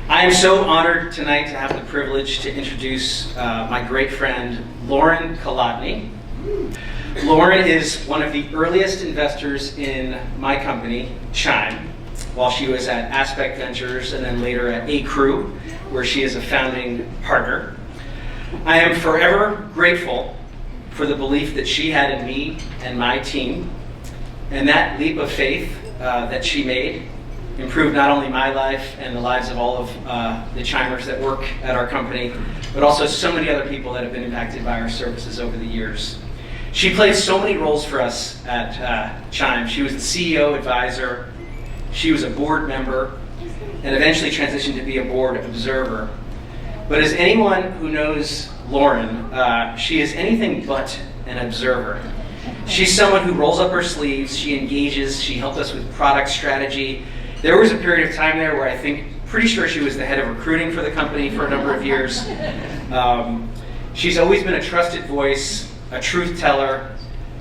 I am so honored tonight to have the privilege to introduce my great friend, Lauren Kolodny. Lauren is one of the earliest investors in my company, Chime, while she was at Aspect Ventures and then later at A-Crew, where she is a founding partner. I am forever grateful for the belief that she had in me and my team, and that leap of faith that she made improved not only my life and the lives of all of the Chimers that work at our company, but also so many other people that have been impacted by our services over the years. She played so many roles for us at Chime. She was the CEO advisor, she was a board member, and eventually transitioned to be a board observer. But as anyone who knows Lauren, she is anything but an observer. She's someone who rolls up her sleeves, she engages, she helped us with product strategy. There was a period of time there where pretty sure she was the head of recruiting for the company for a number of years. She's always been a trusted voice, a truth teller,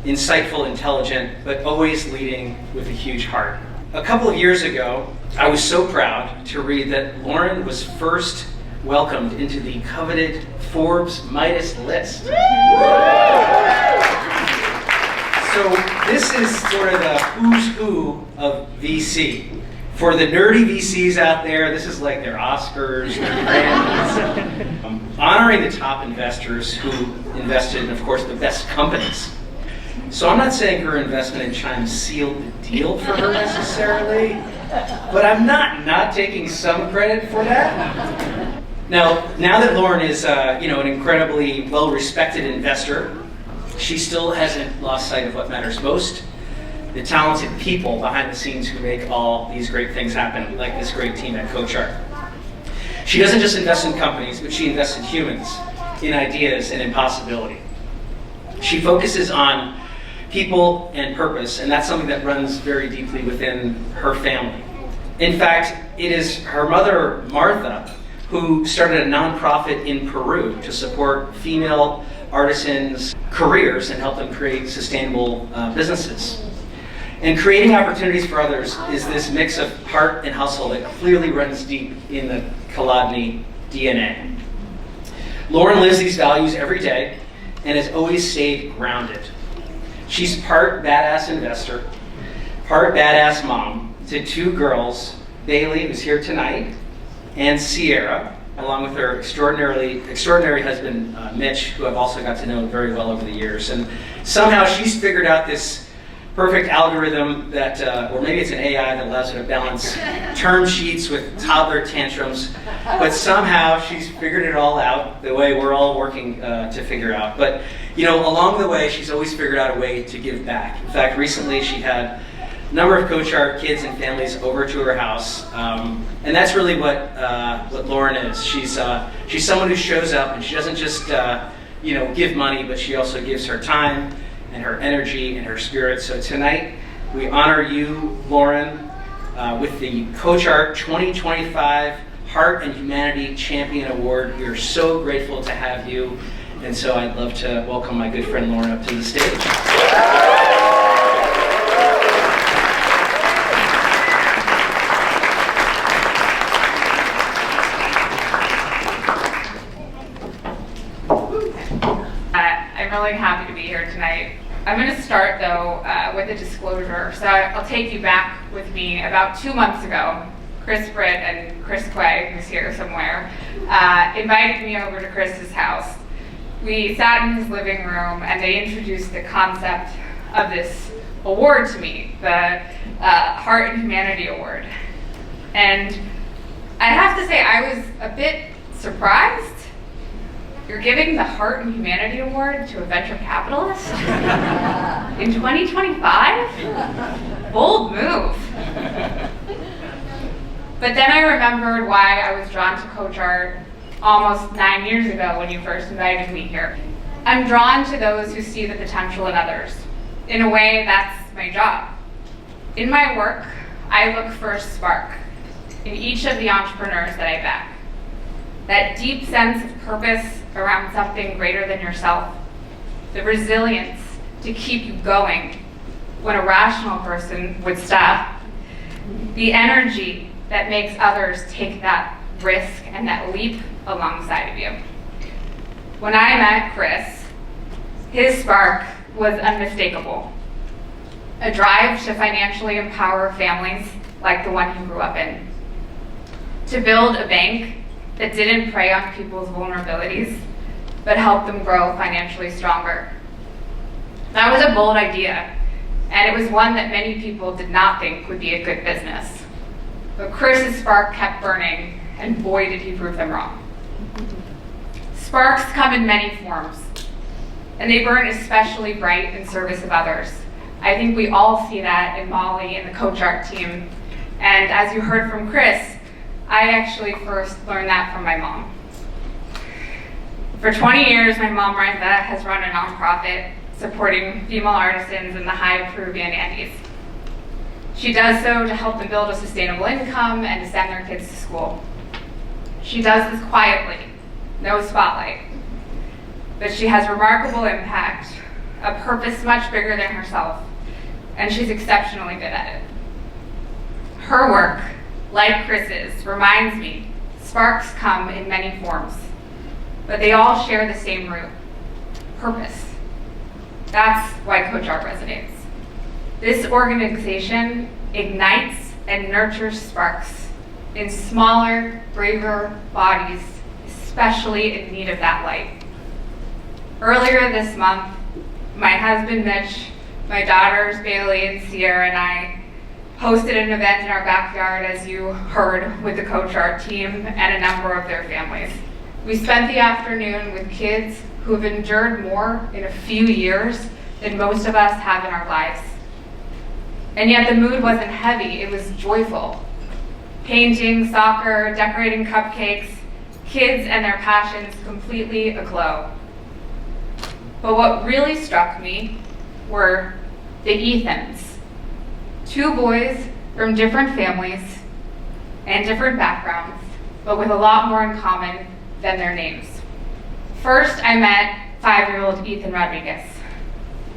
insightful, intelligent, but always leading with a huge heart. A couple of years ago, I was so proud to read that Lauren was first welcomed into the coveted Forbes Midas list. So this is sort of the who's who of VC. For the nerdy VCs out there, this is like their Oscars, their Grammys. Honoring the top investors who invested in, of course, the best companies. So I'm not saying her investment in Chime sealed the deal for her necessarily, but I'm not taking some credit for that. Now that Lauren is an incredibly well-respected investor, she still hasn't lost sight of what matters most. The talented people behind the scenes who make all these great things happen, like this great team at CoachArt. She doesn't just invest in companies, but she invests in humans, in ideas, and in possibility. She focuses on people and purpose, and that's something that runs very deeply within her family. In fact, it is her mother, Martha, who started a nonprofit in Peru to support female artisans' careers and help them create sustainable businesses. And creating opportunities for others is this mix of heart and hustle that clearly runs deep in the Kolodny DNA. Lauren lives these values every day and has always stayed grounded. She's part badass investor, part badass mom to two girls, Bailey, who's here tonight, and Sierra, along with her extraordinary husband, Mitch, who I've also got to know very well over the years. And somehow she's figured out this perfect algorithm that, or maybe it's an AI that allows her to balance term sheets with toddler tantrums, but somehow she's figured it all out the way we're all working to figure out. But along the way, she's always figured out a way to give back. In fact, recently she had a number of CoachArt kids and families over to her house, and that's really what Lauren is. She's someone who shows up, and she doesn't just give money, but she also gives her time and her energy and her spirit. So tonight, we honor you, Lauren, with the CoachArt 2025 Heart and Humanity Champion Award. We are so grateful to have you, and so I'd love to welcome my good friend Lauren up to the stage. I'm really happy to be here tonight. I'm going to start, though, with a disclosure. So I'll take you back with me about 2 months ago. Chris Britt and Chris Quay, who's here somewhere, invited me over to Chris's house. We sat in his living room, and they introduced the concept of this award to me, the Heart and Humanity Award. And I have to say, I was a bit surprised. You're giving the Heart and Humanity Award to a venture capitalist? In 2025? Bold move. But then I remembered why I was drawn to CoachArt almost 9 years ago when you first invited me here. I'm drawn to those who see the potential in others. In a way, that's my job. In my work, I look for a spark in each of the entrepreneurs that I back. That deep sense of purpose around something greater than yourself, the resilience to keep you going when a rational person would stop, the energy that makes others take that risk, and that leap alongside of you. When I met Chris, his spark was unmistakable. A drive to financially empower families like the one he grew up in. To build a bank that didn't prey on people's vulnerabilities, but helped them grow financially stronger. That was a bold idea, and it was one that many people did not think would be a good business. But Chris's spark kept burning, and boy did he prove them wrong. Sparks come in many forms, and they burn especially bright in service of others. I think we all see that in Molly and the CoachArt team. And as you heard from Chris, I actually first learned that from my mom. For 20 years, my mom, Martha, has run a nonprofit supporting female artisans in the high Peruvian Andes. She does so to help them build a sustainable income and to send their kids to school. She does this quietly, no spotlight. But she has remarkable impact, a purpose much bigger than herself, and she's exceptionally good at it. Her work, like Chris's, reminds me sparks come in many forms, but they all share the same root: purpose. That's why CoachArt resonates. This organization ignites and nurtures sparks in smaller, braver bodies, especially in need of that light. Earlier this month, my husband Mitch, my daughters Bailey and Sierra, and I hosted an event in our backyard, as you heard, with the CoachArt team and a number of their families. We spent the afternoon with kids who have endured more in a few years than most of us have in our lives. And yet the mood wasn't heavy, it was joyful. Painting, soccer, decorating cupcakes, kids and their passions completely aglow. But what really struck me were the Ethans. Two boys from different families and different backgrounds, but with a lot more in common than their names. First, I met 5-year-old Ethan Rodriguez,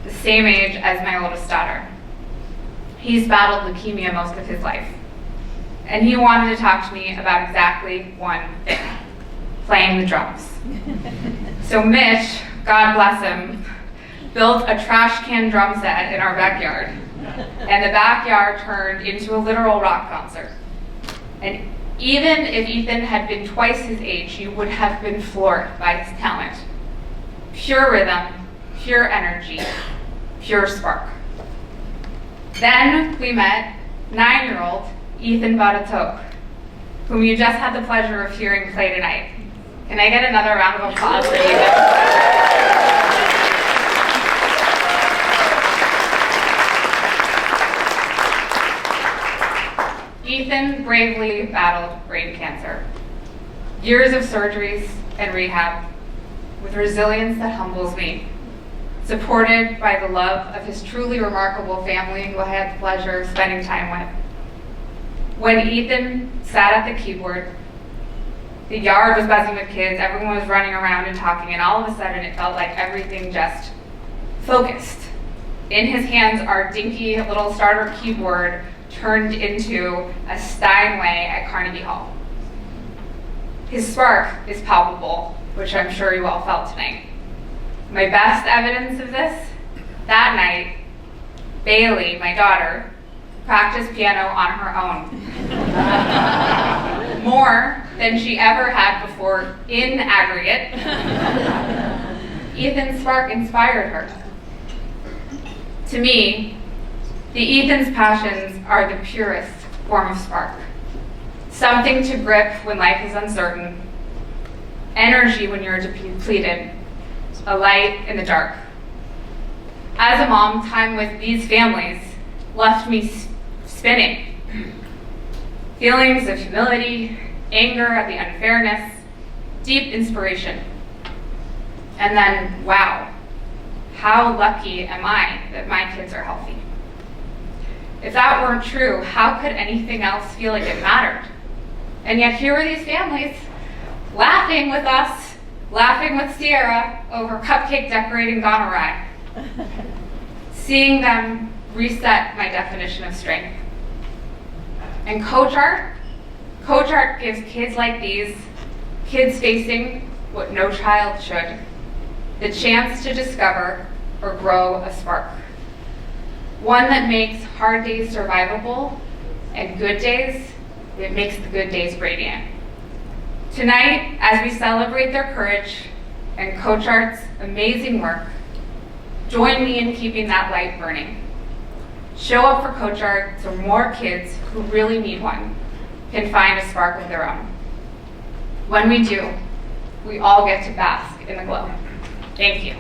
the same age as my oldest daughter. He's battled leukemia most of his life, and he wanted to talk to me about exactly one thing: playing the drums. So Mitch, God bless him, built a trash can drum set in our backyard, and the backyard turned into a literal rock concert. And even if Ethan had been twice his age, you would have been floored by his talent. Pure rhythm, pure energy, pure spark. Then we met 9-year-old Ethan Baratok, whom you just had the pleasure of hearing play tonight. Can I get another round of applause for Ethan? Ethan bravely battled brain cancer. Years of surgeries and rehab, with resilience that humbles me, supported by the love of his truly remarkable family who I had the pleasure of spending time with. When Ethan sat at the keyboard, the yard was buzzing with kids, everyone was running around and talking, and all of a sudden it felt like everything just focused. In his hands, our dinky little starter keyboard turned into a Steinway at Carnegie Hall. His spark is palpable, which I'm sure you all felt tonight. My best evidence of this, that night, Bailey, my daughter, practiced piano on her own. More than she ever had before in aggregate. Ethan's spark inspired her. To me, the Ethan's passions are the purest form of spark. Something to grip when life is uncertain, energy when you're depleted, a light in the dark. As a mom, time with these families left me spinning. Feelings of humility, anger at the unfairness, deep inspiration. And then, wow, how lucky am I that my kids are healthy? If that weren't true, how could anything else feel like it mattered? And yet here were these families laughing with us, laughing with Sierra over cupcake decorating gone awry. Seeing them reset my definition of strength. And CoachArt, CoachArt gives kids like these, kids facing what no child should, the chance to discover or grow a spark. One that makes hard days survivable and good days, it makes the good days radiant. Tonight, as we celebrate their courage and CoachArt's amazing work, join me in keeping that light burning. Show up for CoachArt so more kids who really need one can find a spark of their own. When we do, we all get to bask in the glow. Thank you.